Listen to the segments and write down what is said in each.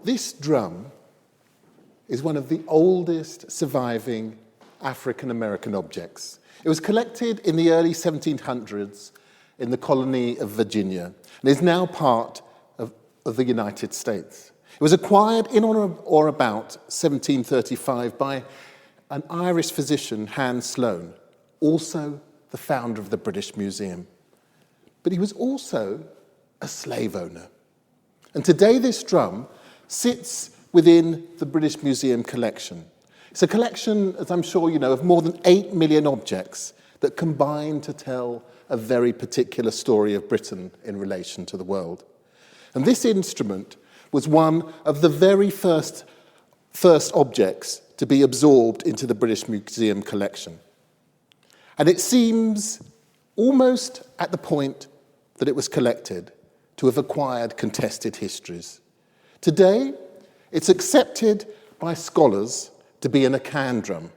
This drum is one of the oldest surviving African-American objects. It was collected in the early 1700s in the colony of Virginia and is now part of the United States. It was acquired in or about 1735 by an Irish physician, Hans Sloane, also the founder of the British Museum. But he was also a slave owner. And today this drum sits within the British Museum collection. It's a collection, as I'm sure you know, of more than 8 million objects that combine to tell a very particular story of Britain in relation to the world. And this instrument was one of the very first objects to be absorbed into the British Museum collection. And it seems almost at the point that it was collected to have acquired contested histories. Today, it's accepted by scholars to be an Akan drum,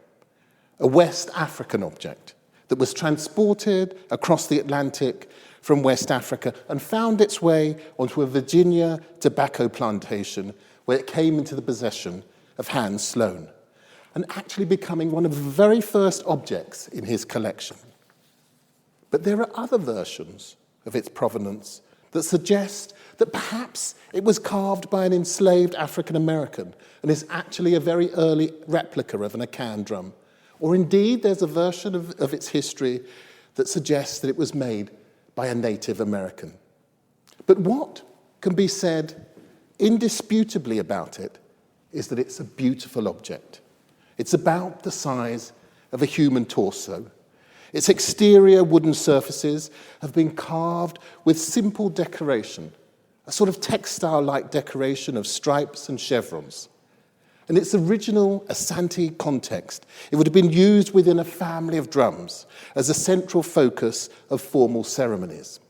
a West African object that was transported across the Atlantic from West Africa and found its way onto a Virginia tobacco plantation where it came into the possession of Hans Sloane, and actually becoming one of the very first objects in his collection. But there are other versions of its provenance that suggest that perhaps it was carved by an enslaved African American and is actually a very early replica of an Akan drum. Or indeed, there's a version of its history that suggests that it was made by a Native American. But what can be said indisputably about it is that it's a beautiful object. It's about the size of a human torso. Its exterior wooden surfaces have been carved with simple decoration, a sort of textile-like decoration of stripes and chevrons. In its original Asante context, it would have been used within a family of drums as a central focus of formal ceremonies.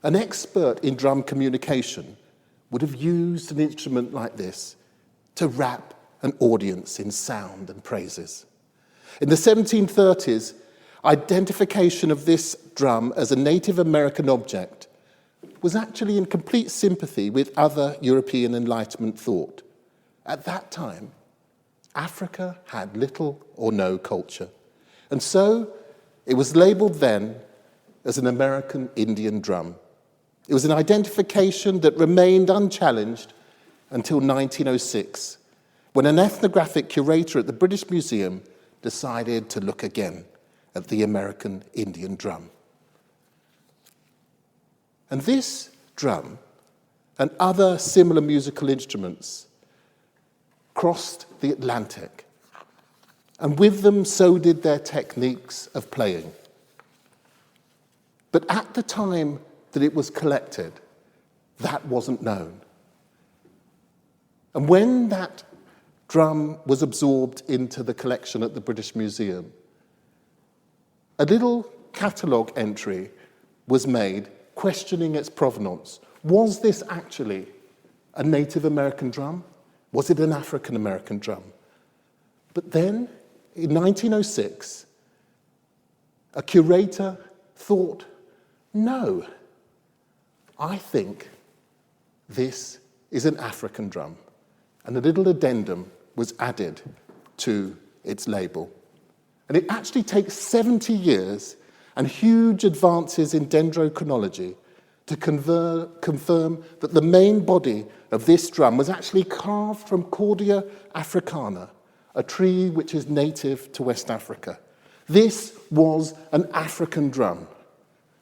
An expert in drum communication would have used an instrument like this to wrap an audience in sound and praises. In the 1730s, identification of this drum as a Native American object was actually in complete sympathy with other European Enlightenment thought. At that time, Africa had little or no culture, and so it was labeled then as an American Indian drum. It was an identification that remained unchallenged until 1906, when an ethnographic curator at the British Museum decided to look again at the American Indian drum. And this drum and other similar musical instruments crossed the Atlantic, and with them so did their techniques of playing. But at the time that it was collected, that wasn't known. And when that drum was absorbed into the collection at the British Museum, a little catalogue entry was made questioning its provenance. Was this actually a Native American drum? Was it an African American drum? But then, in 1906, a curator thought, no, I think this is an African drum. And a little addendum was added to its label. And it actually takes 70 years and huge advances in dendrochronology to confirm that the main body of this drum was actually carved from Cordia africana, a tree which is native to West Africa. This was an African drum.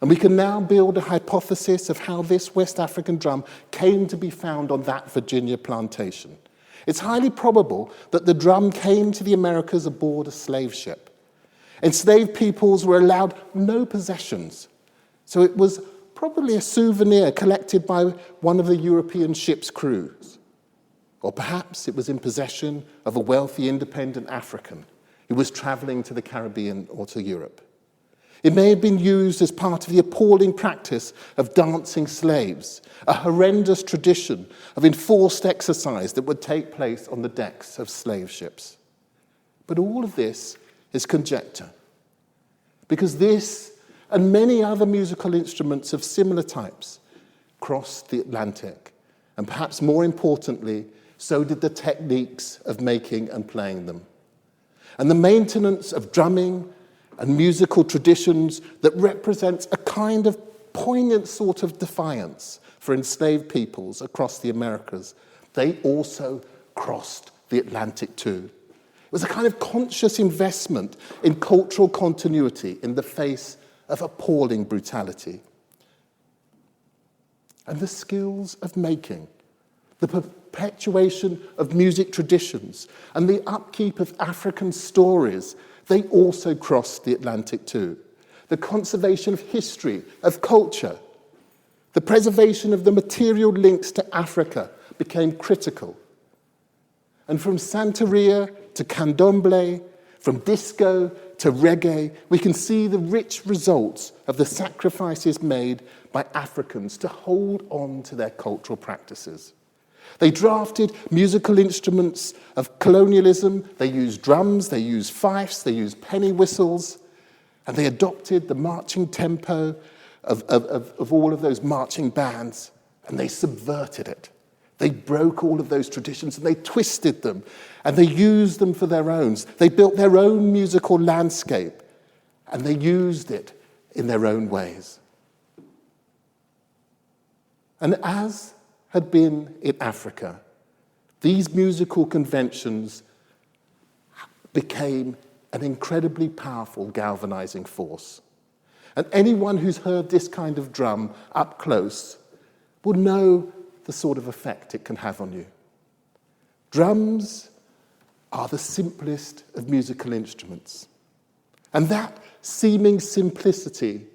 And we can now build a hypothesis of how this West African drum came to be found on that Virginia plantation. It's highly probable that the drum came to the Americas aboard a slave ship. Enslaved peoples were allowed no possessions, so it was probably a souvenir collected by one of the European ship's crews. Or perhaps it was in possession of a wealthy independent African who was traveling to the Caribbean or to Europe. It may have been used as part of the appalling practice of dancing slaves, a horrendous tradition of enforced exercise that would take place on the decks of slave ships. But all of this is conjecture, because this and many other musical instruments of similar types crossed the Atlantic And perhaps more importantly, so did the techniques of making and playing them. And the maintenance of drumming and musical traditions that represents a kind of poignant sort of defiance for enslaved peoples across the Americas, they also crossed the Atlantic too. It was a kind of conscious investment in cultural continuity in the face of appalling brutality. And the skills of making, the perpetuation of music traditions, and the upkeep of African stories, they also crossed the Atlantic too. The conservation of history, of culture, the preservation of the material links to Africa became critical. And from Santeria to candomblé, from disco to reggae, we can see the rich results of the sacrifices made by Africans to hold on to their cultural practices. They drafted musical instruments of colonialism, they used drums, they used fifes, they used penny whistles, and they adopted the marching tempo of all of those marching bands, and they subverted it. They broke all of those traditions and they twisted them and they used them for their own. They built their own musical landscape and they used it in their own ways. And as had been in Africa, these musical conventions became an incredibly powerful galvanizing force. And anyone who's heard this kind of drum up close will know the sort of effect it can have on you. Drums are the simplest of musical instruments. And that seeming simplicity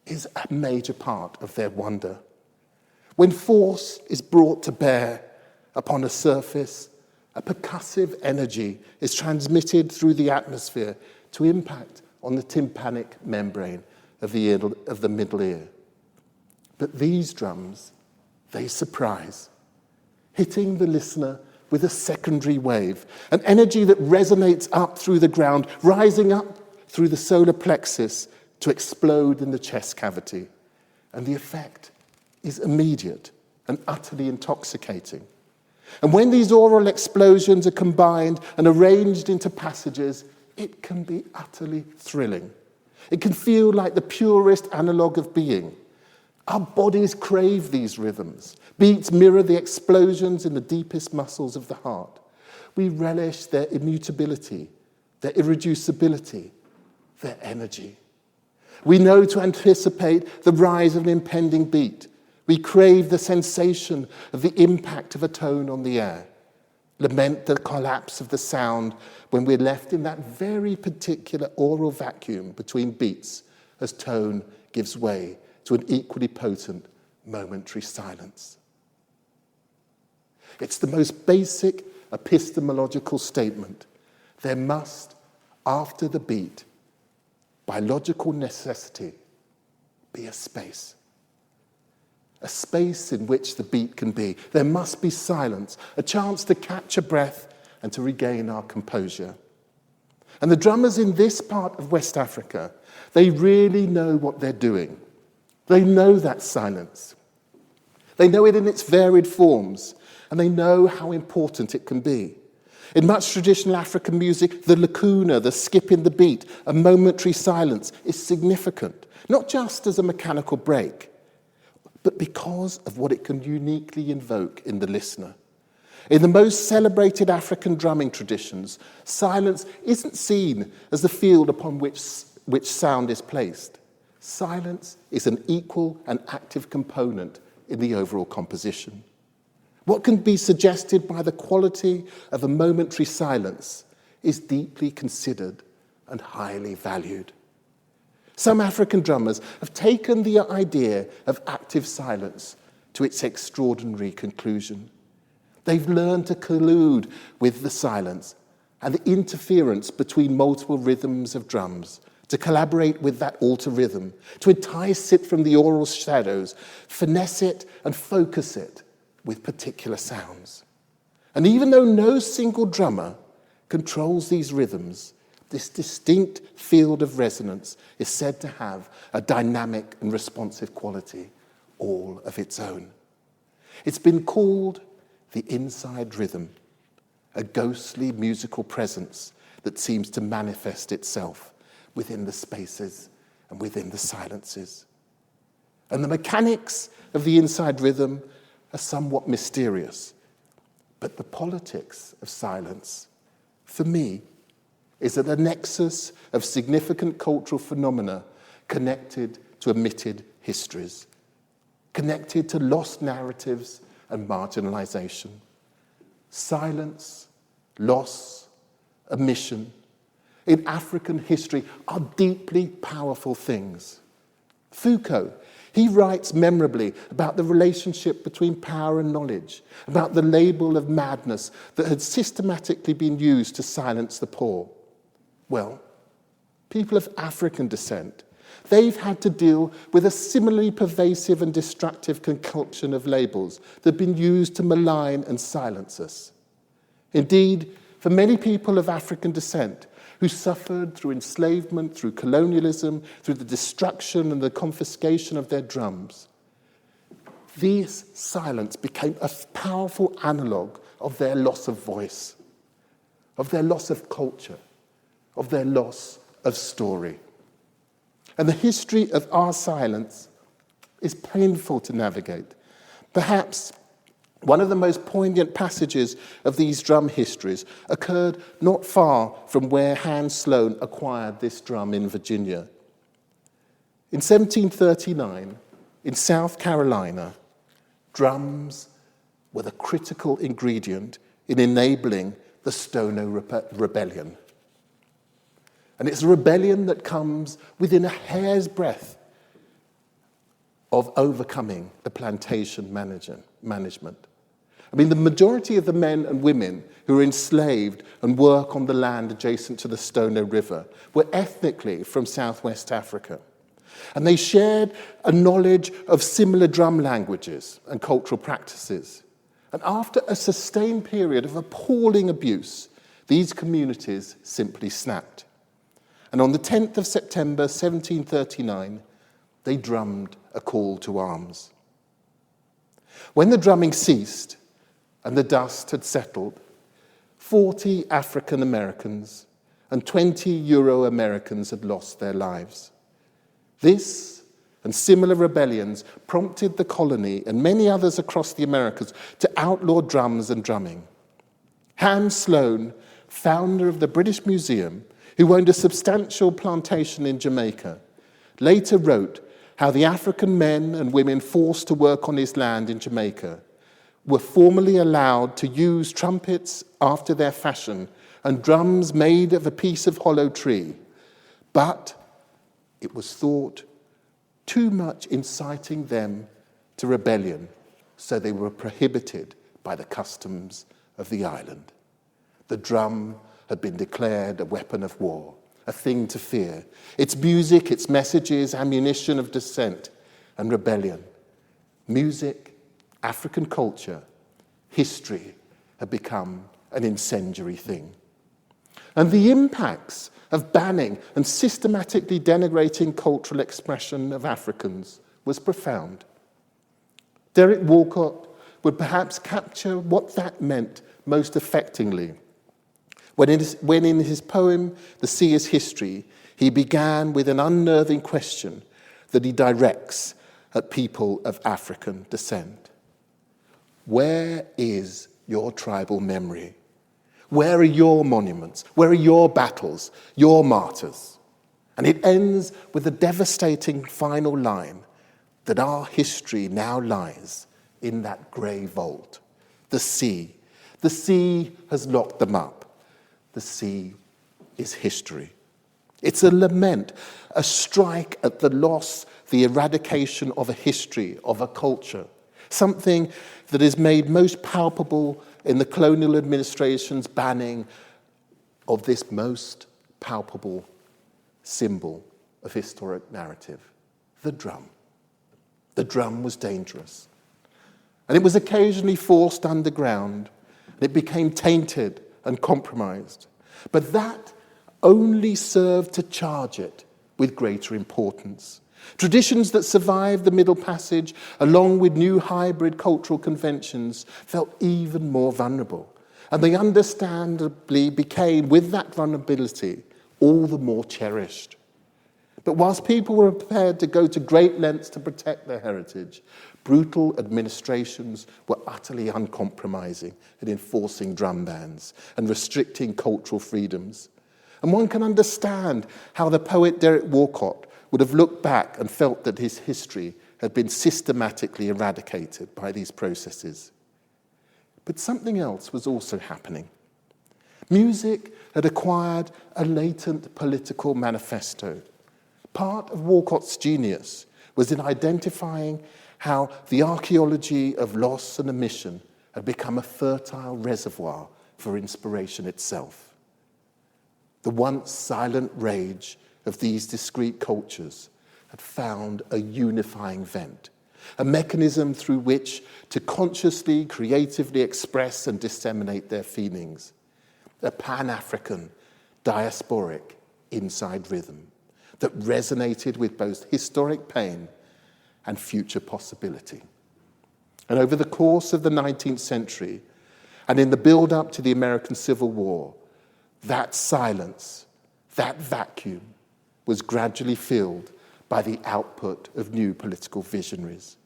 is a major part of their wonder. When force is brought to bear upon a surface, a percussive energy is transmitted through the atmosphere to impact on the tympanic membrane of the middle ear. But these drums, they surprise, hitting the listener with a secondary wave, an energy that resonates up through the ground, rising up through the solar plexus to explode in the chest cavity. And the effect is immediate and utterly intoxicating. And when these aural explosions are combined and arranged into passages, it can be utterly thrilling. It can feel like the purest analogue of being. Our bodies crave these rhythms. Beats mirror the explosions in the deepest muscles of the heart. We relish their immutability, their irreducibility, their energy. We know to anticipate the rise of an impending beat. We crave the sensation of the impact of a tone on the air. Lament the collapse of the sound when we're left in that very particular aural vacuum between beats as tone gives way to an equally potent momentary silence. It's the most basic epistemological statement. There must, after the beat, by logical necessity, be a space. A space in which the beat can be. There must be silence, a chance to catch a breath and to regain our composure. And the drummers in this part of West Africa, they really know what they're doing. They know that silence. They know it in its varied forms, and they know how important it can be. In much traditional African music, the lacuna, the skip in the beat, a momentary silence is significant, not just as a mechanical break, but because of what it can uniquely invoke in the listener. In the most celebrated African drumming traditions, silence isn't seen as the field upon which sound is placed. Silence is an equal and active component in the overall composition. What can be suggested by the quality of a momentary silence is deeply considered and highly valued. Some African drummers have taken the idea of active silence to its extraordinary conclusion. They've learned to collude with the silence and the interference between multiple rhythms of drums, to collaborate with that alter rhythm, to entice it from the aural shadows, finesse it and focus it with particular sounds. And even though no single drummer controls these rhythms, this distinct field of resonance is said to have a dynamic and responsive quality all of its own. It's been called the inside rhythm, a ghostly musical presence that seems to manifest itself within the spaces and within the silences. And the mechanics of the inside rhythm are somewhat mysterious, but the politics of silence, for me, is at a nexus of significant cultural phenomena connected to omitted histories, connected to lost narratives and marginalization. Silence, loss, omission in African history are deeply powerful things. Foucault, he writes memorably about the relationship between power and knowledge, about the label of madness that had systematically been used to silence the poor. Well, people of African descent, they've had to deal with a similarly pervasive and destructive concoction of labels that have been used to malign and silence us. Indeed, for many people of African descent who suffered through enslavement, through colonialism, through the destruction and the confiscation of their drums, this silence became a powerful analogue of their loss of voice, of their loss of culture, of their loss of story. And the history of our silence is painful to navigate. Perhaps one of the most poignant passages of these drum histories occurred not far from where Hans Sloane acquired this drum in Virginia. In 1739, in South Carolina, drums were the critical ingredient in enabling the Stono Rebellion. And it's a rebellion that comes within a hair's breadth of overcoming the plantation management. I mean, the majority of the men and women who were enslaved and work on the land adjacent to the Stono River were ethnically from Southwest Africa. And they shared a knowledge of similar drum languages and cultural practices. And after a sustained period of appalling abuse, these communities simply snapped. And on the 10th of September 1739, they drummed a call to arms. When the drumming ceased and the dust had settled, 40 African Americans and 20 Euro-Americans had lost their lives. This and similar rebellions prompted the colony and many others across the Americas to outlaw drums and drumming. Hans Sloane, founder of the British Museum, who owned a substantial plantation in Jamaica, later wrote how the African men and women forced to work on his land in Jamaica were formally allowed to use trumpets after their fashion and drums made of a piece of hollow tree, but it was thought too much inciting them to rebellion, so they were prohibited by the customs of the island. The drum had been declared a weapon of war, a thing to fear. Its music, its messages, ammunition of dissent and rebellion. Music, African culture, history had become an incendiary thing. And the impacts of banning and systematically denigrating cultural expression of Africans was profound. Derek Walcott would perhaps capture what that meant most affectingly when in his poem, The Sea is History, he began with an unnerving question that he directs at people of African descent. Where is your tribal memory? Where are your monuments? Where are your battles, your martyrs? And it ends with the devastating final line that our history now lies in that grey vault. The sea. The sea has locked them up. The sea is history. It's a lament, a strike at the loss, the eradication of a history, of a culture, something that is made most palpable in the colonial administration's banning of this most palpable symbol of historic narrative, the drum. The drum was dangerous. And it was occasionally forced underground, and it became tainted and compromised. But that only served to charge it with greater importance. Traditions that survived the Middle Passage, along with new hybrid cultural conventions, felt even more vulnerable. And they understandably became, with that vulnerability, all the more cherished. But whilst people were prepared to go to great lengths to protect their heritage, brutal administrations were utterly uncompromising in enforcing drum bans and restricting cultural freedoms. And one can understand how the poet Derek Walcott would have looked back and felt that his history had been systematically eradicated by these processes. But something else was also happening. Music had acquired a latent political manifesto. Part of Walcott's genius was in identifying how the archaeology of loss and omission had become a fertile reservoir for inspiration itself. The once silent rage of these discrete cultures had found a unifying vent, a mechanism through which to consciously, creatively express and disseminate their feelings, a Pan-African, diasporic, inside rhythm that resonated with both historic pain and future possibility. And over the course of the 19th century, and in the build-up to the American Civil War, that silence, that vacuum, was gradually filled by the output of new political visionaries.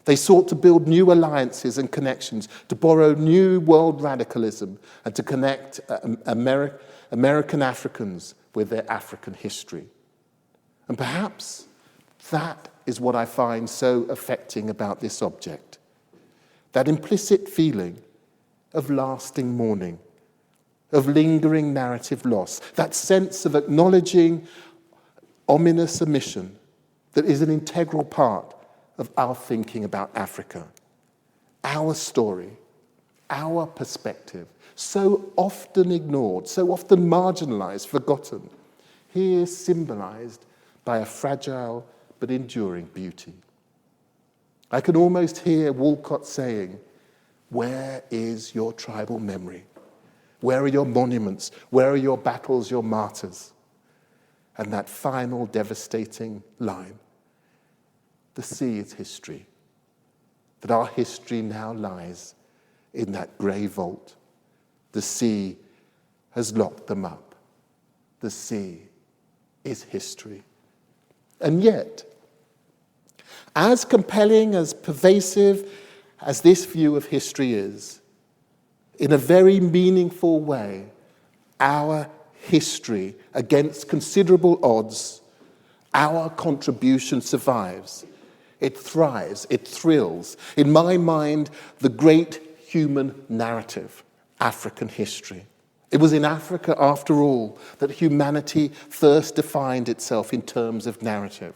They sought to build new alliances and connections, to borrow new world radicalism, and to connect American Africans with their African history. And perhaps that is what I find so affecting about this object, that implicit feeling of lasting mourning, of lingering narrative loss, that sense of acknowledging ominous omission that is an integral part of our thinking about Africa. Our story, our perspective, so often ignored, so often marginalized, forgotten, here symbolized by a fragile but enduring beauty. I can almost hear Walcott saying, "Where is your tribal memory? Where are your monuments? Where are your battles, your martyrs?" And that final devastating line, "The sea is history," that our history now lies in that grey vault. The sea has locked them up. The sea is history. And yet, as compelling, as pervasive as this view of history is, in a very meaningful way, our history, against considerable odds, our contribution survives. It thrives, it thrills. In my mind, the great human narrative, African history. It was in Africa, after all, that humanity first defined itself in terms of narrative.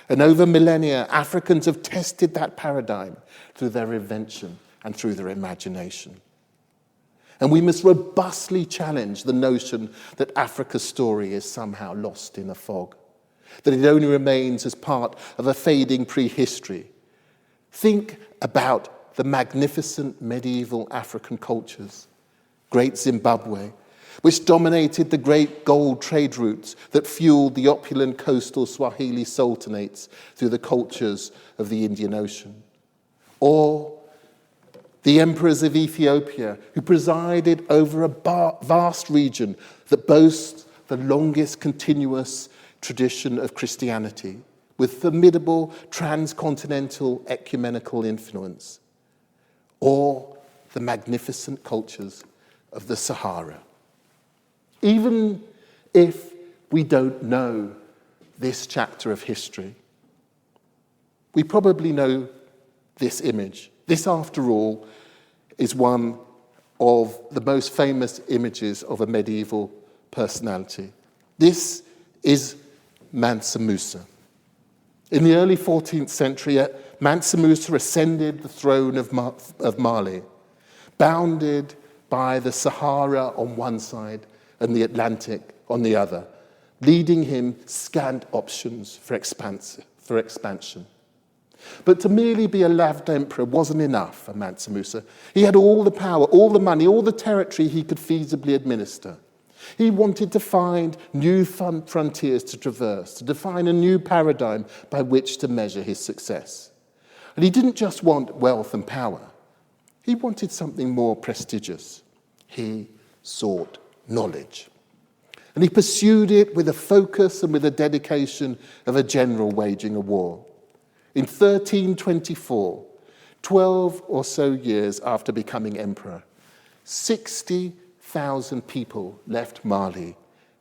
And over millennia, Africans have tested that paradigm through their invention and through their imagination. And we must robustly challenge the notion that Africa's story is somehow lost in a fog, that it only remains as part of a fading prehistory. Think about the magnificent medieval African cultures, Great Zimbabwe, which dominated the great gold trade routes that fueled the opulent coastal Swahili sultanates through the cultures of the Indian Ocean. Or the emperors of Ethiopia, who presided over a vast region that boasts the longest continuous tradition of Christianity, with formidable transcontinental ecumenical influence. Or the magnificent cultures of the Sahara. Even if we don't know this chapter of history, we probably know this image. This, after all, is one of the most famous images of a medieval personality. This is Mansa Musa. In the early 14th century, Mansa Musa ascended the throne of Mali, bounded by the Sahara on one side and the Atlantic on the other, leading him scant options for expansion. But to merely be a loved emperor wasn't enough for Mansa Musa. He had all the power, all the money, all the territory he could feasibly administer. He wanted to find new frontiers to traverse, to define a new paradigm by which to measure his success. And he didn't just want wealth and power. He wanted something more prestigious. He sought knowledge. And he pursued it with a focus and with a dedication of a general waging a war. In 1324, 12 or so years after becoming emperor, 60,000 people left Mali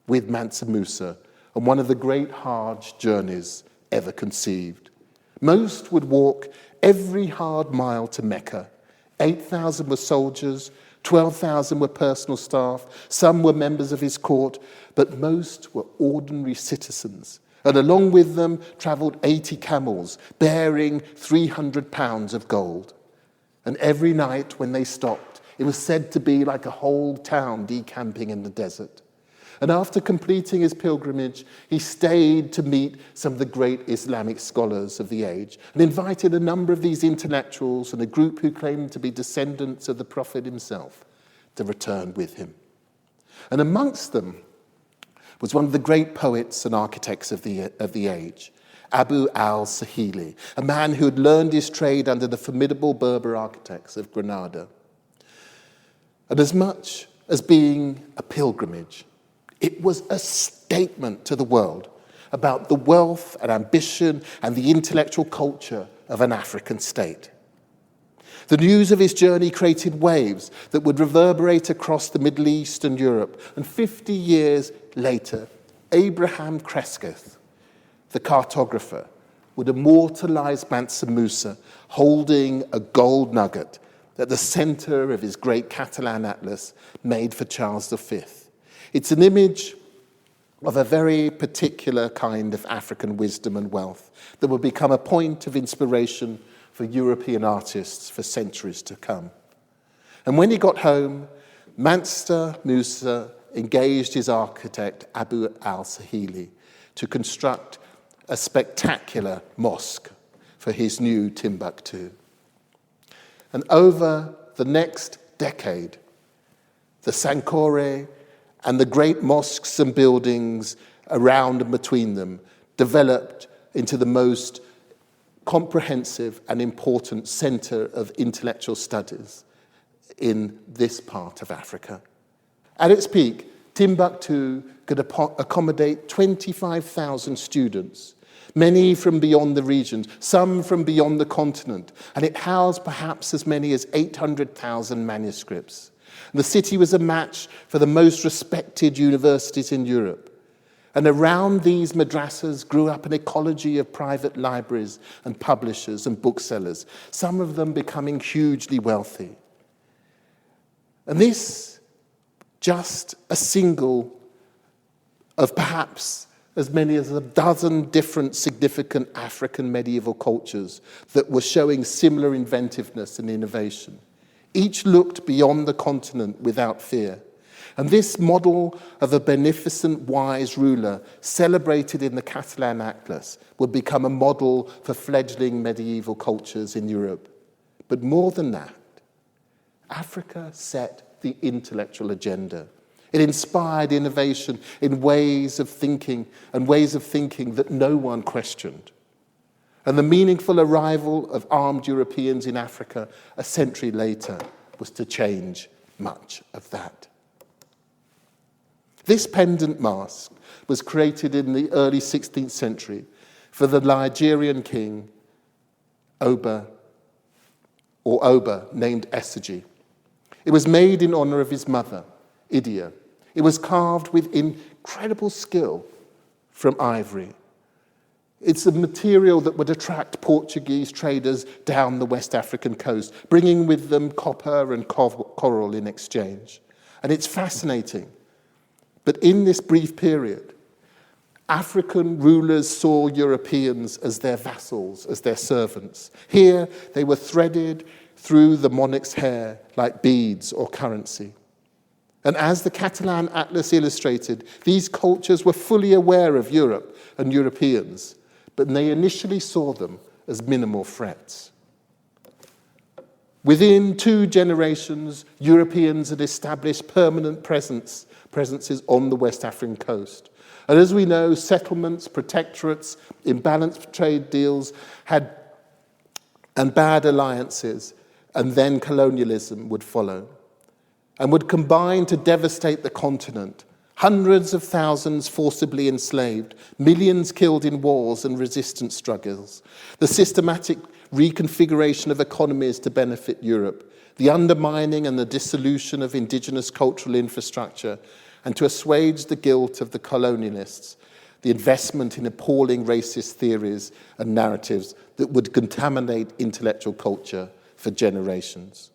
with Mansa Musa on one of the great Hajj journeys ever conceived. Most would walk every hard mile to Mecca. 8,000 were soldiers, 12,000 were personal staff, some were members of his court, but most were ordinary citizens. And along with them travelled 80 camels bearing 300 pounds of gold. And every night when they stopped, it was said to be like a whole town decamping in the desert. And after completing his pilgrimage, he stayed to meet some of the great Islamic scholars of the age and invited a number of these intellectuals and a group who claimed to be descendants of the Prophet himself to return with him. And amongst them was one of the great poets and architects of the age, Abu al-Sahili, a man who had learned his trade under the formidable Berber architects of Granada. And as much as being a pilgrimage, it was a statement to the world about the wealth and ambition and the intellectual culture of an African state. The news of his journey created waves that would reverberate across the Middle East and Europe. And 50 years later, Abraham Crescith, the cartographer, would immortalize Mansa Musa holding a gold nugget at the center of his great Catalan atlas made for Charles V. It's an image of a very particular kind of African wisdom and wealth that will become a point of inspiration for European artists for centuries to come. And when he got home, Mansa Musa engaged his architect, Abu al-Sahili, to construct a spectacular mosque for his new Timbuktu. And over the next decade, the Sankore and the great mosques and buildings around and between them developed into the most comprehensive and important center of intellectual studies in this part of Africa. At its peak, Timbuktu could accommodate 25,000 students, many from beyond the regions, some from beyond the continent, and it housed perhaps as many as 800,000 manuscripts. The city was a match for the most respected universities in Europe. And around these madrasas grew up an ecology of private libraries and publishers and booksellers, some of them becoming hugely wealthy. And this, just a single of perhaps as many as a dozen different significant African medieval cultures that were showing similar inventiveness and innovation. Each looked beyond the continent without fear. And this model of a beneficent, wise ruler, celebrated in the Catalan Atlas, would become a model for fledgling medieval cultures in Europe. But more than that, Africa set the intellectual agenda. It inspired innovation in ways of thinking that no one questioned. And the meaningful arrival of armed Europeans in Africa a century later was to change much of that. This pendant mask was created in the early 16th century for the Nigerian king, Oba, named Eseji. It was made in honor of his mother, Idia. It was carved with incredible skill from ivory. It's a material that would attract Portuguese traders down the West African coast, bringing with them copper and coral in exchange. And it's fascinating. But in this brief period, African rulers saw Europeans as their vassals, as their servants. Here, they were threaded through the monarch's hair like beads or currency. And as the Catalan Atlas illustrated, these cultures were fully aware of Europe and Europeans, but they initially saw them as minimal threats. Within 2 generations, Europeans had established permanent presences on the West African coast. And as we know, settlements, protectorates, imbalanced trade deals and bad alliances, and then colonialism would follow, and would combine to devastate the continent. Hundreds of thousands forcibly enslaved, millions killed in wars and resistance struggles, the systematic reconfiguration of economies to benefit Europe, the undermining and the dissolution of indigenous cultural infrastructure, and to assuage the guilt of the colonialists, the investment in appalling racist theories and narratives that would contaminate intellectual culture for generations.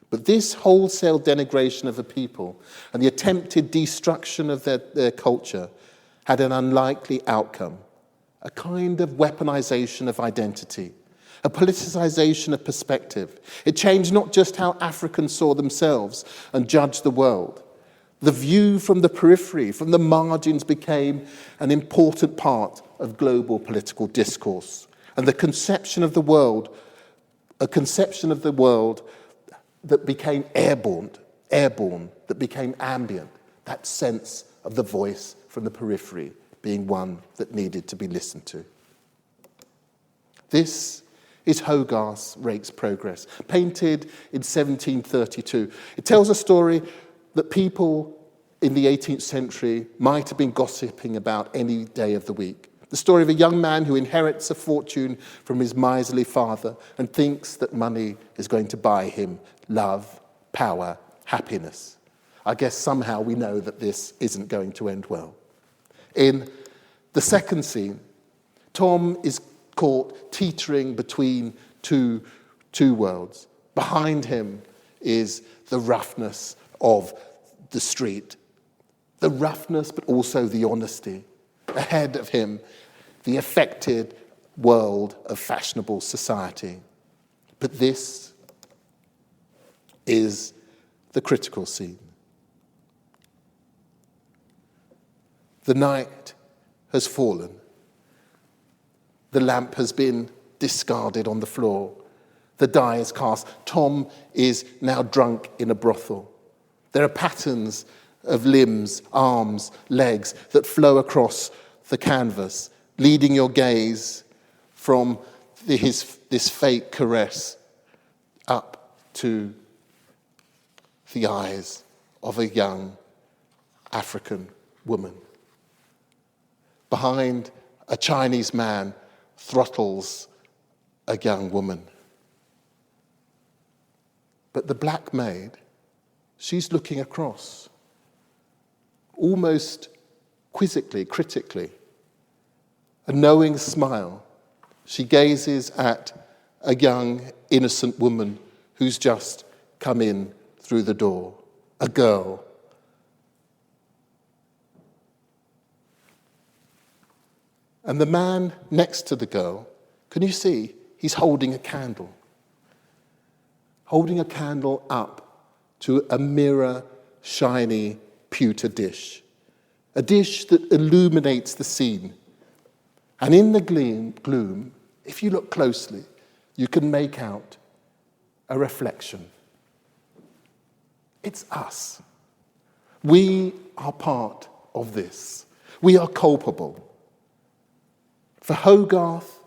But this wholesale denigration of a people and the attempted destruction of their culture had an unlikely outcome, a kind of weaponization of identity, a politicization of perspective. It changed not just how Africans saw themselves and judged the world. The view from the periphery, from the margins, became an important part of global political discourse, and the conception of the world, a conception of the world that became airborne, that became ambient, that sense of the voice from the periphery being one that needed to be listened to. This is Hogarth's Rake's Progress, painted in 1732. It tells a story that people in the 18th century might have been gossiping about any day of the week. The story of a young man who inherits a fortune from his miserly father and thinks that money is going to buy him love, power, happiness. I guess somehow we know that this isn't going to end well. In the second scene, Tom is caught teetering between two worlds. Behind him is the roughness of the street. The roughness, but also the honesty. Ahead of him, the affected world of fashionable society. But this is the critical scene. The night has fallen. The lamp has been discarded on the floor. The die is cast. Tom is now drunk in a brothel. There are patterns of limbs, arms, legs that flow across the canvas, leading your gaze from this fake caress up to the eyes of a young African woman. Behind, a Chinese man throttles a young woman. But the black maid, she's looking across, almost quizzically, critically. A knowing smile. She gazes at a young, innocent woman who's just come in through the door, a girl. And the man next to the girl, can you see? He's holding a candle. Holding a candle up to a mirror, shiny pewter dish. A dish that illuminates the scene. And in the gloom, if you look closely, you can make out a reflection. It's us. We are part of this. We are culpable. For Hogarth,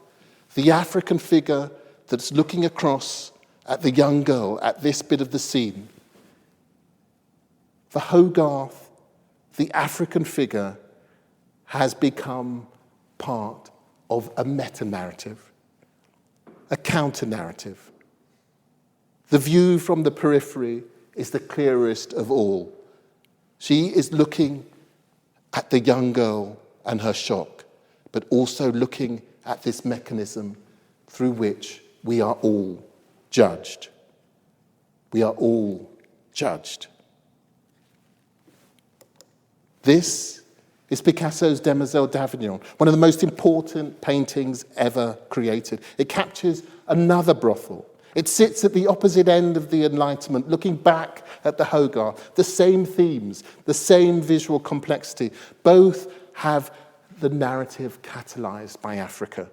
the African figure that's looking across at the young girl at this bit of the scene, for Hogarth, the African figure has become part of a meta-narrative, a counter-narrative. The view from the periphery is the clearest of all. She is looking at the young girl and her shock, but also looking at this mechanism through which we are all judged. We are all judged. This is Picasso's Demoiselle d'Avignon, one of the most important paintings ever created. It captures another brothel. It sits at the opposite end of the Enlightenment, looking back at the Hogarth. The same themes, the same visual complexity, both have the narrative catalyzed by Africa.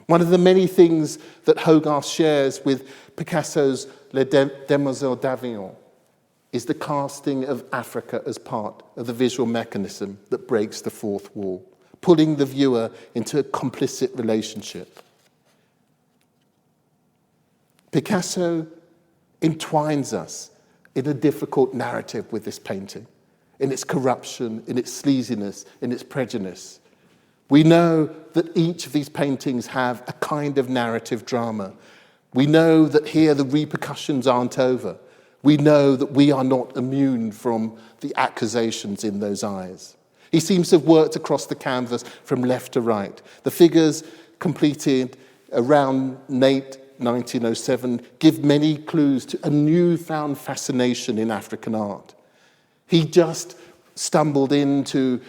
One of the many things that Hogarth shares with Picasso's Les Demoiselles d'Avignon is the casting of Africa as part of the visual mechanism that breaks the fourth wall, pulling the viewer into a complicit relationship. Picasso entwines us in a difficult narrative with this painting, in its corruption, in its sleaziness, in its prejudice. We know that each of these paintings have a kind of narrative drama. We know that here the repercussions aren't over. We know that we are not immune from the accusations in those eyes. He seems to have worked across the canvas from left to right. The figures completed around late 1907 give many clues to a newfound fascination in African art. He just stumbled into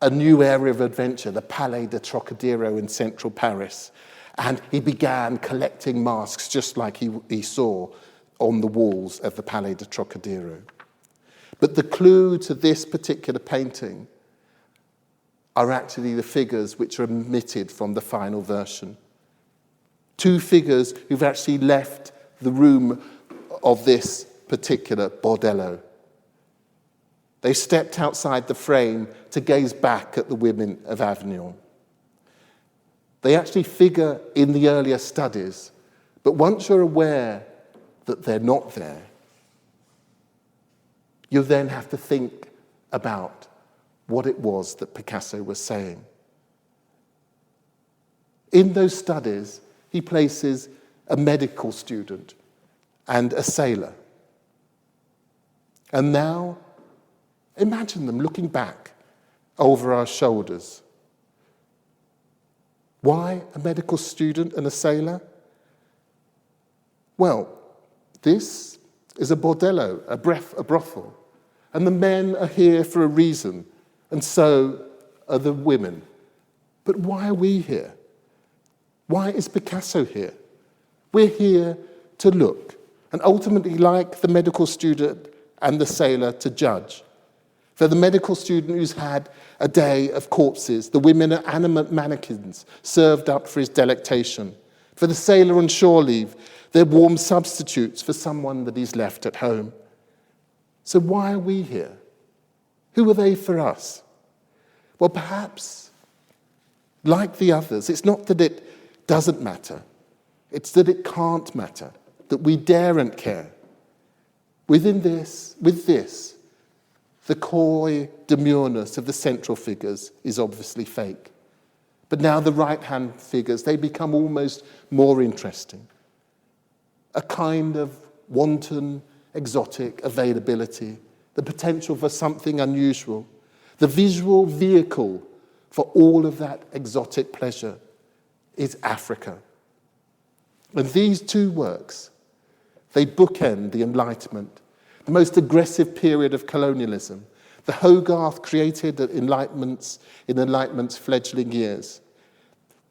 a new area of adventure, the Palais de Trocadero in central Paris, and he began collecting masks just like he saw on the walls of the Palais de Trocadero. But the clue to this particular painting are actually the figures which are omitted from the final version. Two figures who've actually left the room of this particular bordello. They stepped outside the frame to gaze back at the women of Avignon. They actually figure in the earlier studies, but once you're aware that they're not there, you then have to think about what it was that Picasso was saying. In those studies, he places a medical student and a sailor. And now, imagine them looking back over our shoulders. Why a medical student and a sailor? Well, this is a bordello, a brothel, and the men are here for a reason, and so are the women. But why are we here? Why is Picasso here? We're here to look, and ultimately, like the medical student and the sailor, to judge. For the medical student who's had a day of corpses, the women are animate mannequins served up for his delectation. For the sailor on shore leave, they're warm substitutes for someone that he's left at home. So why are we here? Who are they for us? Well, perhaps, like the others, it's not that it doesn't matter. It's that it can't matter, that we daren't care. With this, the coy demureness of the central figures is obviously fake. But now the right-hand figures, they become almost more interesting. A kind of wanton, exotic availability, the potential for something unusual, the visual vehicle for all of that exotic pleasure is Africa. And these two works, they bookend the Enlightenment, the most aggressive period of colonialism. The Hogarth created in Enlightenment's fledgling years.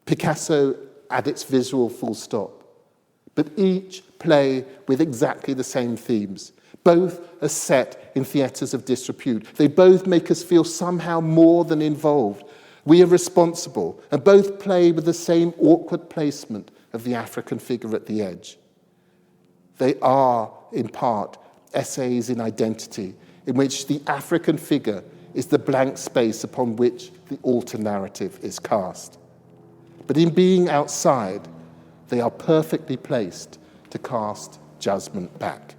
Picasso at its visual full stop. But each play with exactly the same themes. Both are set in theatres of disrepute. They both make us feel somehow more than involved. We are responsible, and both play with the same awkward placement of the African figure at the edge. They are, in part, essays in identity, in which the African figure is the blank space upon which the alter narrative is cast. But in being outside, they are perfectly placed to cast judgment back.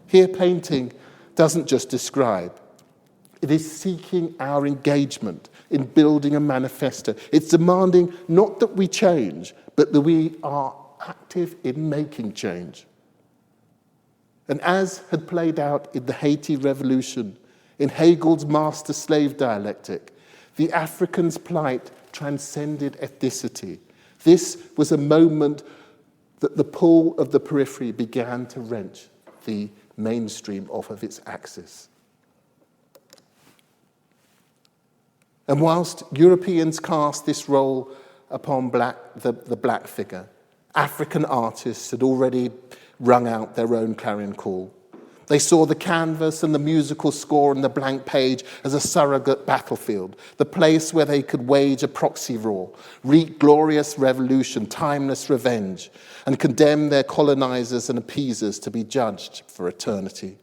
Here, painting doesn't just describe. It is seeking our engagement in building a manifesto. It's demanding not that we change, but that we are active in making change. And as had played out in the Haiti Revolution, in Hegel's master-slave dialectic, the African's plight transcended ethnicity. This was a moment that the pull of the periphery began to wrench the mainstream off of its axis. And whilst Europeans cast this role upon the black figure, African artists had already rung out their own clarion call. They saw the canvas and the musical score and the blank page as a surrogate battlefield, the place where they could wage a proxy war, wreak glorious revolution, timeless revenge, and condemn their colonizers and appeasers to be judged for eternity.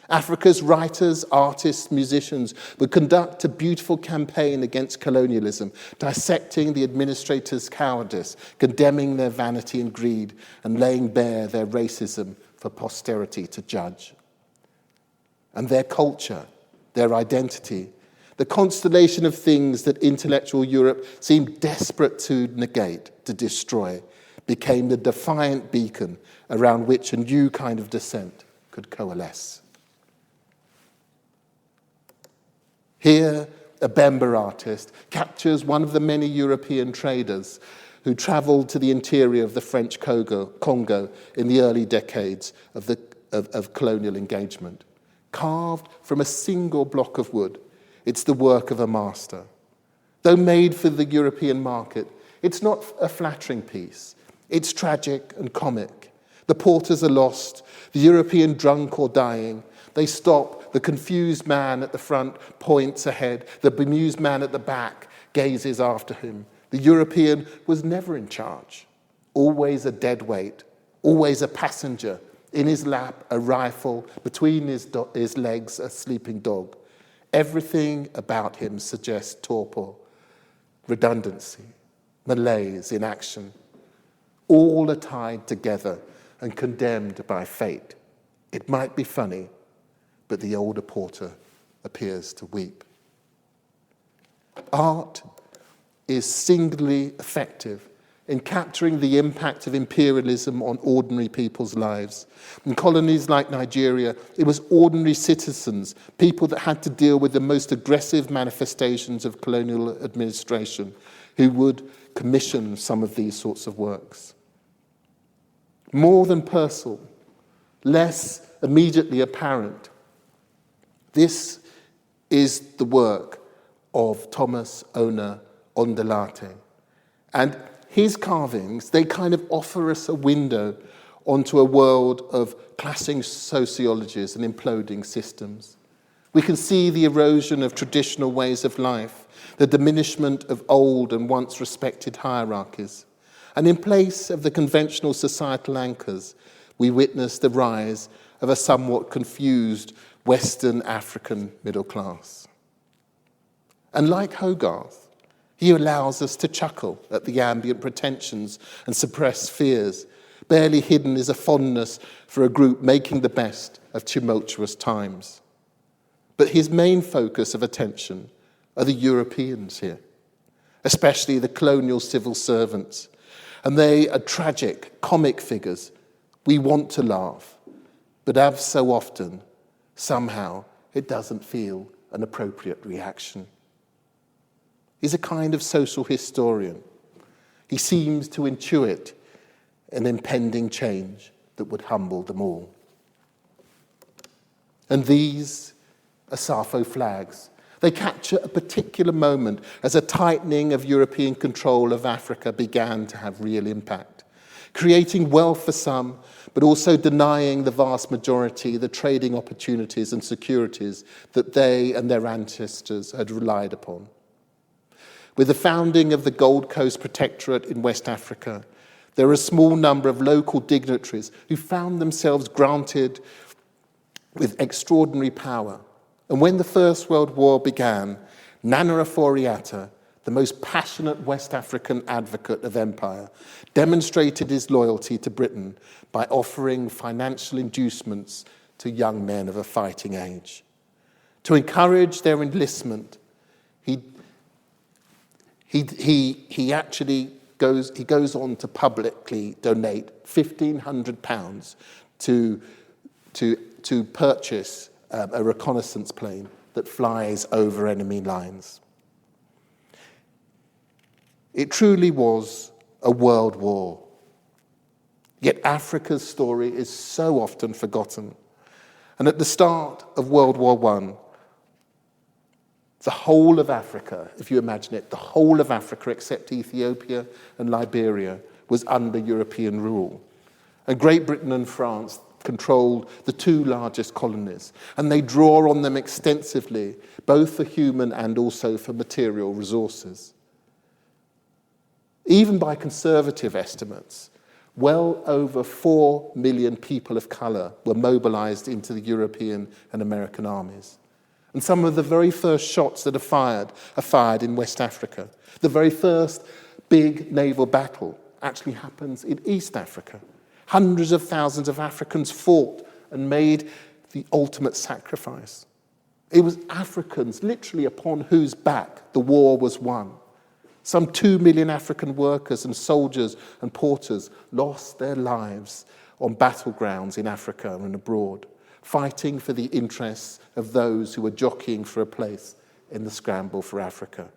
Africa's writers, artists, musicians would conduct a beautiful campaign against colonialism, dissecting the administrators' cowardice, condemning their vanity and greed, and laying bare their racism for posterity to judge. And their culture, their identity, the constellation of things that intellectual Europe seemed desperate to negate, to destroy, became the defiant beacon around which a new kind of dissent could coalesce. Here, a Bemba artist captures one of the many European traders who travelled to the interior of the French Congo in the early decades of colonial engagement. Carved from a single block of wood, it's the work of a master. Though made for the European market, it's not a flattering piece. It's tragic and comic. The porters are lost, the European drunk or dying. They stop, the confused man at the front points ahead, the bemused man at the back gazes after him. The European was never in charge, always a dead weight, always a passenger, in his lap a rifle, between his legs a sleeping dog. Everything about him suggests torpor, redundancy, malaise, inaction. All are tied together and condemned by fate. It might be funny, but the older porter appears to weep. Art is singularly effective in capturing the impact of imperialism on ordinary people's lives. In colonies like Nigeria, it was ordinary citizens, people that had to deal with the most aggressive manifestations of colonial administration, who would commission some of these sorts of works. More than personal, less immediately apparent, this is the work of Thomas Ona Ondolate. And his carvings, they kind of offer us a window onto a world of clashing sociologies and imploding systems. We can see the erosion of traditional ways of life, the diminishment of old and once respected hierarchies. And in place of the conventional societal anchors, we witness the rise of a somewhat confused Western African middle class. And like Hogarth, he allows us to chuckle at the ambient pretensions and suppressed fears. Barely hidden is a fondness for a group making the best of tumultuous times. But his main focus of attention are the Europeans here, especially the colonial civil servants. And they are tragic, comic figures. We want to laugh, but as so often, somehow it doesn't feel an appropriate reaction. He's a kind of social historian. He seems to intuit an impending change that would humble them all. And these are Sappho flags. They capture a particular moment as a tightening of European control of Africa began to have real impact, creating wealth for some, but also denying the vast majority the trading opportunities and securities that they and their ancestors had relied upon. With the founding of the Gold Coast Protectorate in West Africa, there are a small number of local dignitaries who found themselves granted with extraordinary power. And when the First World War began, Nana Ofori-Atta, the most passionate West African advocate of empire, demonstrated his loyalty to Britain by offering financial inducements to young men of a fighting age. To encourage their enlistment, he actually goes on to publicly donate £1,500 to purchase a reconnaissance plane that flies over enemy lines. It truly was a world war. Yet Africa's story is so often forgotten. And at the start of World War I, the whole of Africa, if you imagine it, the whole of Africa except Ethiopia and Liberia was under European rule. And Great Britain and France, controlled the two largest colonies, and they draw on them extensively, both for human and also for material resources. Even by conservative estimates, well over 4 million people of colour were mobilised into the European and American armies. And some of the very first shots that are fired in West Africa. The very first big naval battle actually happens in East Africa. Hundreds of thousands of Africans fought and made the ultimate sacrifice. It was Africans, literally upon whose back the war was won. Some 2 million African workers and soldiers and porters lost their lives on battlegrounds in Africa and abroad, fighting for the interests of those who were jockeying for a place in the scramble for Africa.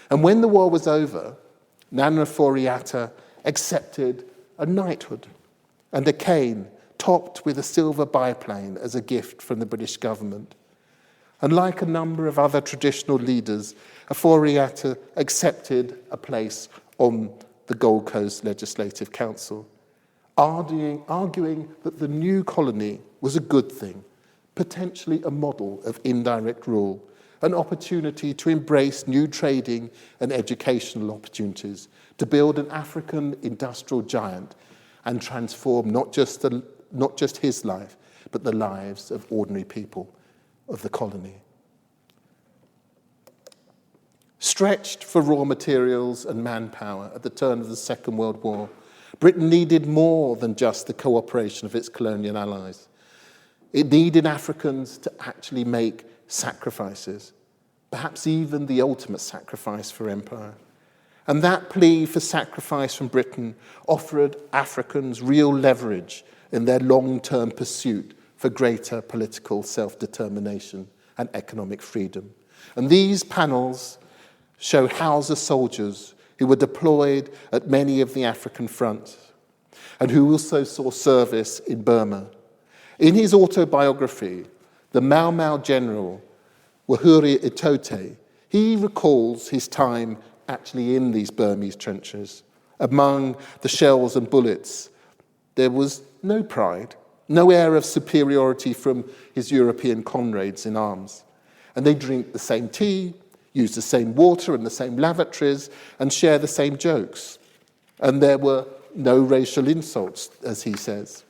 And when the war was over, Nana Foriata accepted a knighthood and a cane topped with a silver biplane as a gift from the British government. And like a number of other traditional leaders, Foriata accepted a place on the Gold Coast Legislative Council, arguing that the new colony was a good thing, potentially a model of indirect rule, an opportunity to embrace new trading and educational opportunities, to build an African industrial giant and transform not just his life, but the lives of ordinary people of the colony. Stretched for raw materials and manpower at the turn of the Second World War, Britain needed more than just the cooperation of its colonial allies. It needed Africans to actually make sacrifices, perhaps even the ultimate sacrifice for empire. And that plea for sacrifice from Britain offered Africans real leverage in their long-term pursuit for greater political self-determination and economic freedom. And these panels show Hausa soldiers who were deployed at many of the African fronts and who also saw service in Burma. In his autobiography, the Mau Mau general, Wahuri Itote, he recalls his time actually in these Burmese trenches. Among the shells and bullets, there was no pride, no air of superiority from his European comrades in arms. And they drink the same tea, use the same water and the same lavatories, and share the same jokes. And there were no racial insults, as he says.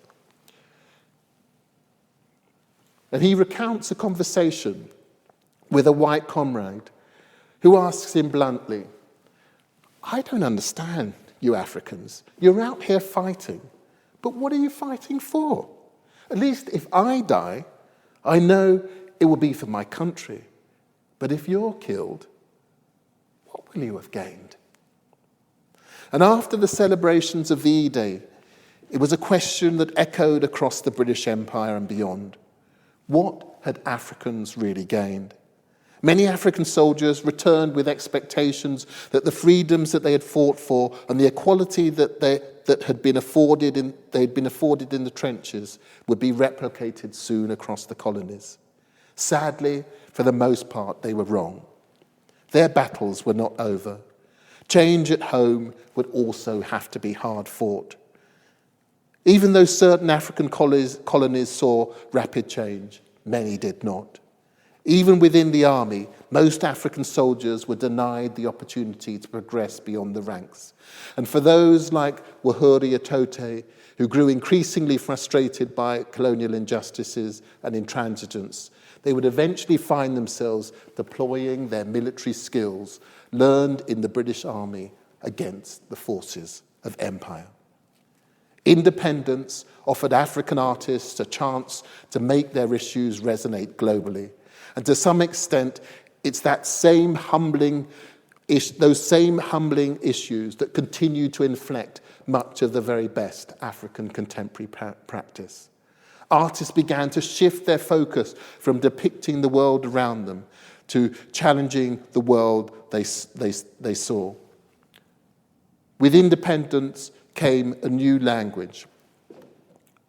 And he recounts a conversation with a white comrade who asks him bluntly, "I don't understand you Africans. You're out here fighting, but what are you fighting for? At least if I die, I know it will be for my country. But if you're killed, what will you have gained?" And after the celebrations of VE Day, it was a question that echoed across the British Empire and beyond. What had Africans really gained? Many African soldiers returned with expectations that the freedoms that they had fought for and the equality that they'd been afforded in the trenches would be replicated soon across the colonies. Sadly, for the most part, they were wrong. Their battles were not over. Change at home would also have to be hard fought. Even though certain African colonies saw rapid change, many did not. Even within the army, most African soldiers were denied the opportunity to progress beyond the ranks. And for those like Wahuri Itote, who grew increasingly frustrated by colonial injustices and intransigence, they would eventually find themselves deploying their military skills learned in the British Army against the forces of empire. Independence offered African artists a chance to make their issues resonate globally. And to some extent, it's those same humbling issues that continue to inflect much of the very best African contemporary practice. Artists began to shift their focus from depicting the world around them to challenging the world they saw. With independence came a new language,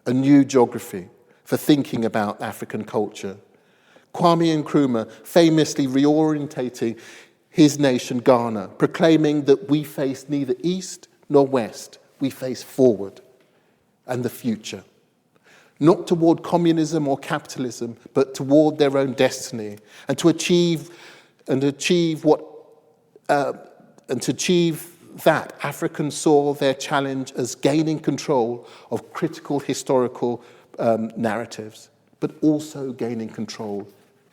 a new geography for thinking about African culture. Kwame Nkrumah famously reorientating his nation, Ghana, proclaiming that we face neither east nor west, we face forward and the future. not toward communism or capitalism, but toward their own destiny, and to achieve that, Africans saw their challenge as gaining control of critical historical narratives, but also gaining control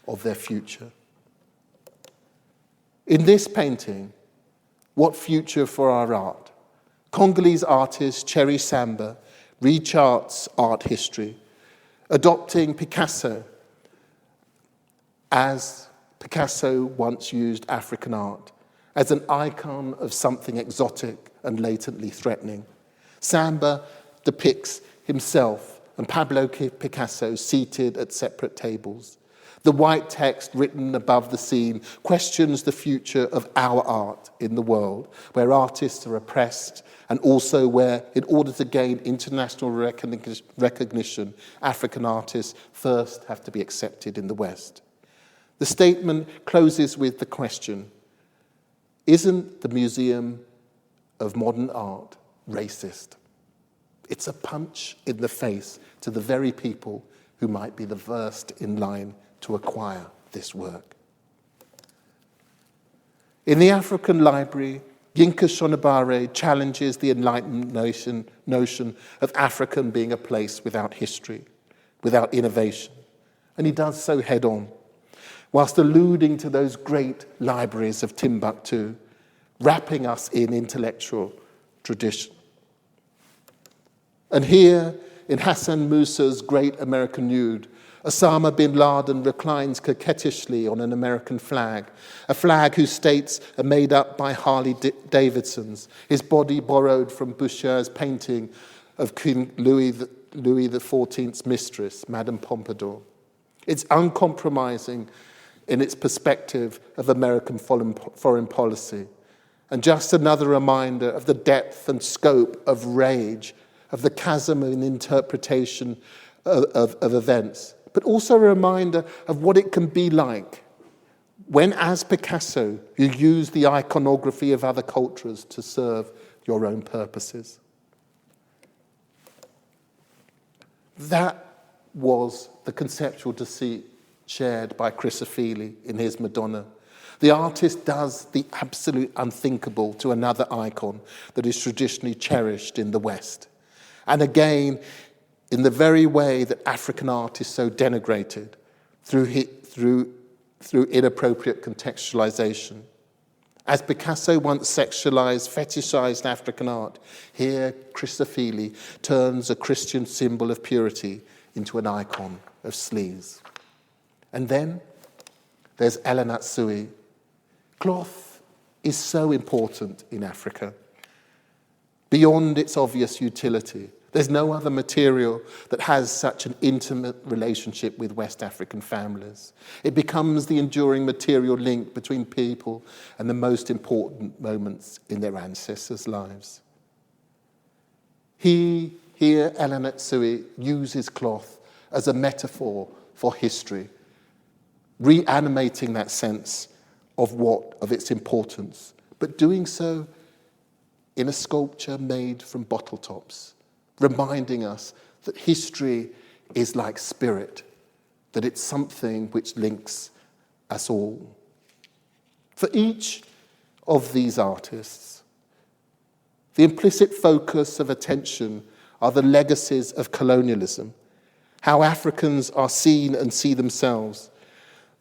of their future. In this painting, What Future for Our Art? Congolese artist Cherished Samba recharts art history, adopting Picasso as Picasso once used African art, as an icon of something exotic and latently threatening. Samba depicts himself and Pablo Picasso seated at separate tables. The white text written above the scene questions the future of our art in the world, where artists are oppressed and also where, in order to gain international recognition, African artists first have to be accepted in the West. The statement closes with the question, isn't the Museum of Modern Art racist? It's a punch in the face to the very people who might be the first in line to acquire this work. In the African Library, Yinka Shonibare challenges the Enlightenment notion of African being a place without history, without innovation, and he does so head on, whilst alluding to those great libraries of Timbuktu, wrapping us in intellectual tradition. And here, in Hassan Musa's Great American Nude, Osama bin Laden reclines coquettishly on an American flag, a flag whose states are made up by Harley Davidsons, his body borrowed from Boucher's painting of King Louis XIV's mistress, Madame Pompadour. It's uncompromising in its perspective of American foreign policy, and just another reminder of the depth and scope of rage, of the chasm in interpretation of events, but also a reminder of what it can be like when, as Picasso, you use the iconography of other cultures to serve your own purposes. That was the conceptual deceit shared by Chris Ofili in his Madonna. The artist does the absolute unthinkable to another icon that is traditionally cherished in the West. And again, in the very way that African art is so denigrated through inappropriate contextualization. As Picasso once sexualized, fetishized African art, here Chris Ofili turns a Christian symbol of purity into an icon of sleaze. And then there's Ellen Atsui. Cloth is so important in Africa. Beyond its obvious utility, there's no other material that has such an intimate relationship with West African families. It becomes the enduring material link between people and the most important moments in their ancestors' lives. Here, Ellen Atsui uses cloth as a metaphor for history, reanimating that sense of its importance, but doing so in a sculpture made from bottle tops, reminding us that history is like spirit, that it's something which links us all. For each of these artists, the implicit focus of attention are the legacies of colonialism, how Africans are seen and see themselves.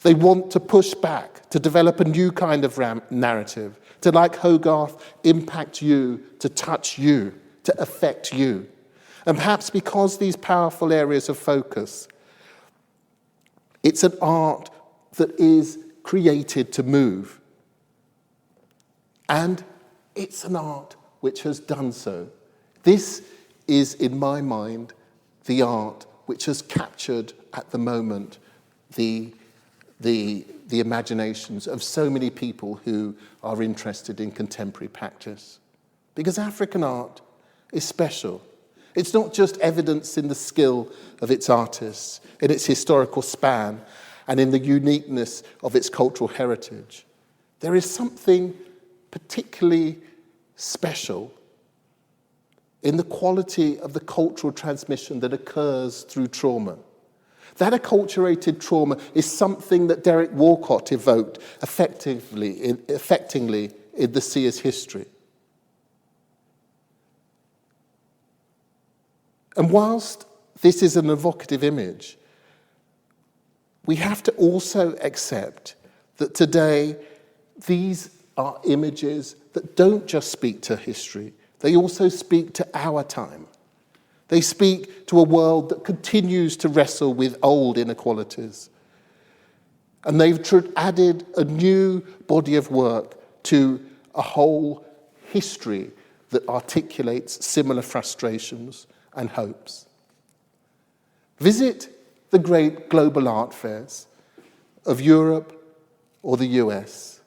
They want to push back, to develop a new kind of narrative, to, like Hogarth, impact you, to touch you, to affect you. And perhaps because these powerful areas of focus, it's an art that is created to move. And it's an art which has done so. This is, in my mind, the art which has captured, at the moment, the imaginations of so many people who are interested in contemporary practice. Because African art is special. It's not just evidence in the skill of its artists, in its historical span, and in the uniqueness of its cultural heritage. There is something particularly special in the quality of the cultural transmission that occurs through trauma. That acculturated trauma is something that Derek Walcott evoked effectively in The Seer's History. And whilst this is an evocative image, we have to also accept that today these are images that don't just speak to history, they also speak to our time. They speak to a world that continues to wrestle with old inequalities. And they've added a new body of work to a whole history that articulates similar frustrations and hopes. Visit the great global art fairs of Europe or the US,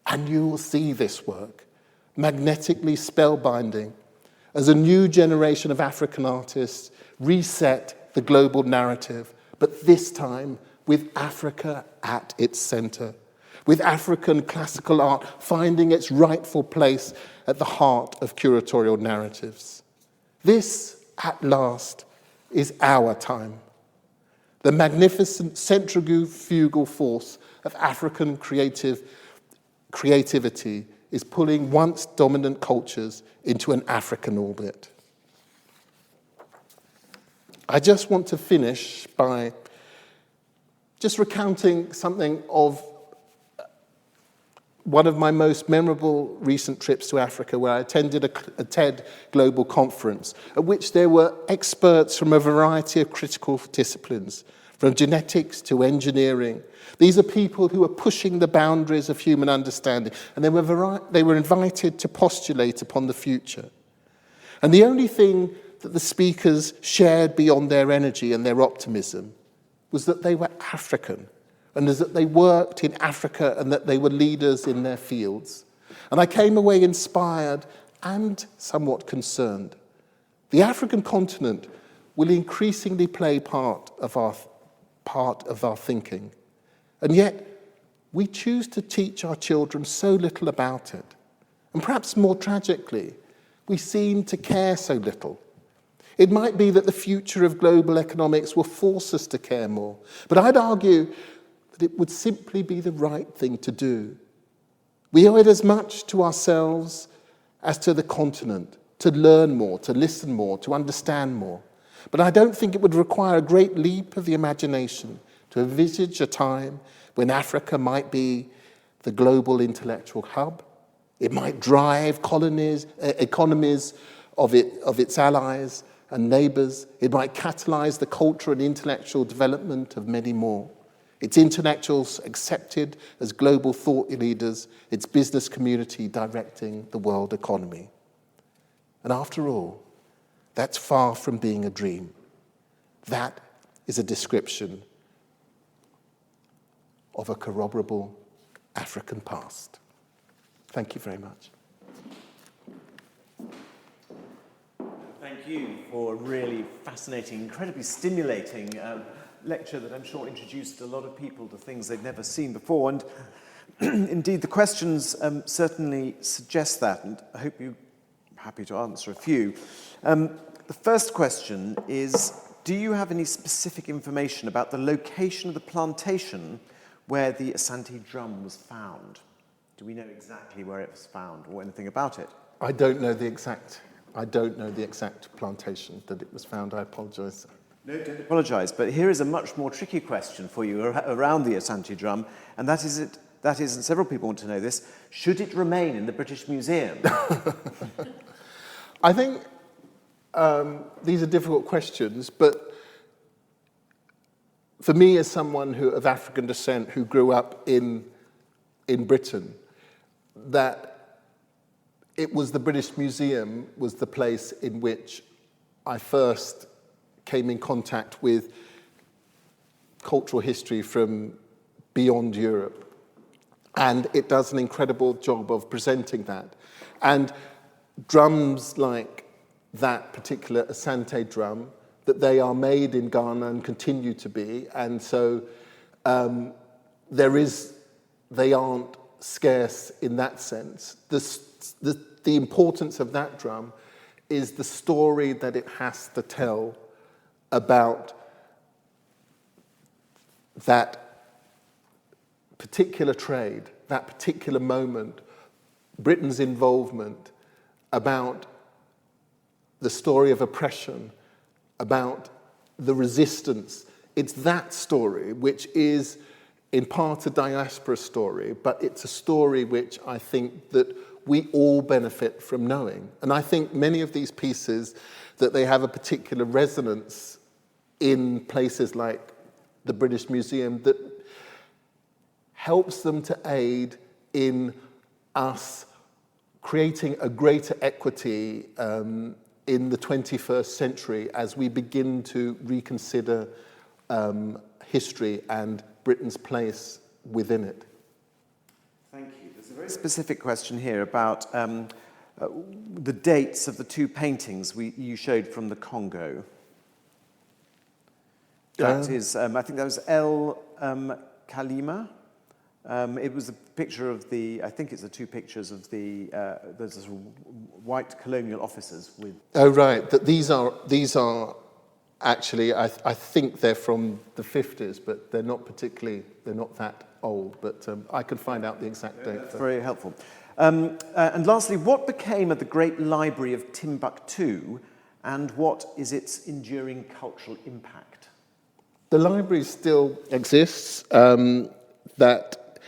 and you will see this work, magnetically spellbinding, as a new generation of African artists reset the global narrative, but this time with Africa at its center, with African classical art finding its rightful place at the heart of curatorial narratives. This, at last, is our time. The magnificent centrifugal force of African creativity is pulling once dominant cultures into an African orbit. I just want to finish by just recounting something of one of my most memorable recent trips to Africa, where I attended a TED Global Conference, at which there were experts from a variety of critical disciplines, from genetics to engineering. These are people who are pushing the boundaries of human understanding, and they were invited to postulate upon the future. And the only thing that the speakers shared beyond their energy and their optimism was that they were African, and that they worked in Africa and that they were leaders in their fields. And I came away inspired and somewhat concerned. The African continent will increasingly play part of our thinking. And yet, we choose to teach our children so little about it. And perhaps more tragically, we seem to care so little. It might be that the future of global economics will force us to care more. But I'd argue that it would simply be the right thing to do. We owe it as much to ourselves as to the continent, to learn more, to listen more, to understand more. But I don't think it would require a great leap of the imagination to envisage a time when Africa might be the global intellectual hub. It might drive economies of its allies and neighbours. It might catalyse the cultural and intellectual development of many more. Its intellectuals accepted as global thought leaders, its business community directing the world economy. And after all, that's far from being a dream. That is a description of a corroborable African past. Thank you very much. Thank you for a really fascinating, incredibly stimulating lecture that I'm sure introduced a lot of people to things they've never seen before. And indeed, the questions certainly suggest that, and I hope you're happy to answer a few. The first question is, do you have any specific information about the location of the plantation where the Asante drum was found? Do we know exactly where it was found or anything about it? I don't know the exact plantation that it was found. I apologise. No, don't apologise. But here is a much more tricky question for you around the Asante drum, and that is, and several people want to know this, should it remain in the British Museum? I think these are difficult questions, but for me, as someone of African descent who grew up in Britain, that it was the British Museum was the place in which I first came in contact with cultural history from beyond Europe. And it does an incredible job of presenting that. And drums like that particular Asante drum, that they are made in Ghana and continue to be, and so they aren't scarce in that sense. The importance of that drum is the story that it has to tell about that particular trade, that particular moment, Britain's involvement, about the story of oppression, about the resistance. It's that story which is in part a diaspora story, but it's a story which I think that we all benefit from knowing. And I think many of these pieces, that they have a particular resonance in places like the British Museum that helps them to aid in us creating a greater equity in the 21st century as we begin to reconsider history and Britain's place within it. Thank you. There's a very specific question here about the dates of the two paintings you showed from the Congo. That is, I think that was El Kalima. It was a picture of the, I think it's the two pictures of the, there's this white colonial officers with... Oh, right. That these are actually, I think they're from the 50s, but they're not that old, but I could find out the exact date. That's very helpful. And lastly, what became of the Great Library of Timbuktu, and what is its enduring cultural impact? The library still exists. That,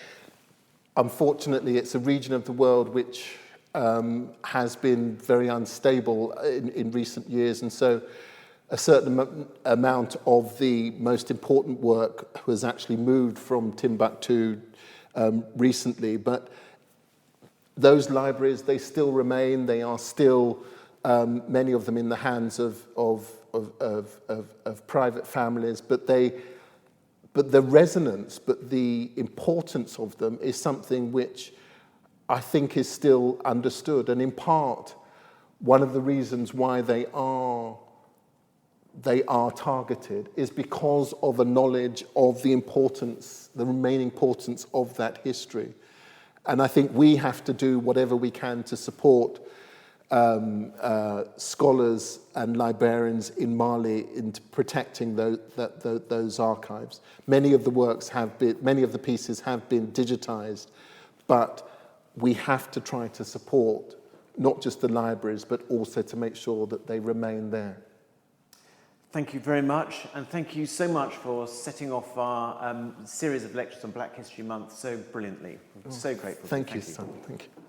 unfortunately, it's a region of the world which has been very unstable in recent years, and so a certain amount of the most important work was actually moved from Timbuktu recently. But those libraries, they still remain. They are still, many of them, in the hands of private families. But the resonance, but the importance of them is something which I think is still understood. And in part, one of the reasons why they are targeted is because of a knowledge of the importance, the remaining importance of that history. And I think we have to do whatever we can to support scholars and librarians in Mali into protecting those archives. Many of the pieces have been digitized, but we have to try to support not just the libraries, but also to make sure that they remain there. Thank you very much, and thank you so much for setting off our series of lectures on Black History Month so brilliantly. I'm so grateful. Thank you, son. Thank you.